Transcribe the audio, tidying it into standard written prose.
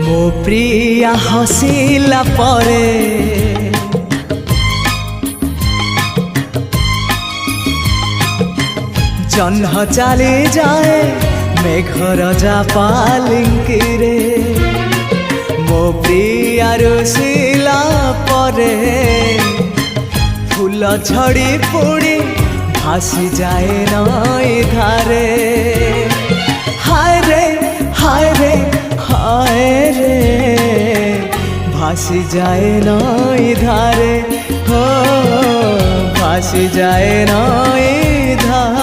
ମୋ ପ୍ରିୟା ହସିଲା ପରେ ଜହ୍ନ ଚାଲି ଯାଏ ମେଘର ପାଲିଙ୍କିରେ। ମୋ ପ୍ରିୟା ରୁଷିଲା ପରେ ଫୁଲ ଝଡ଼ି ପୋଡ଼ି ଭାସି ଯାଏ ନଈ ଧାରେ। ହାୟ ରେ ହାୟ ରେ हाय रे भासी जाए नई धारे हो भासी जाए नई धारे।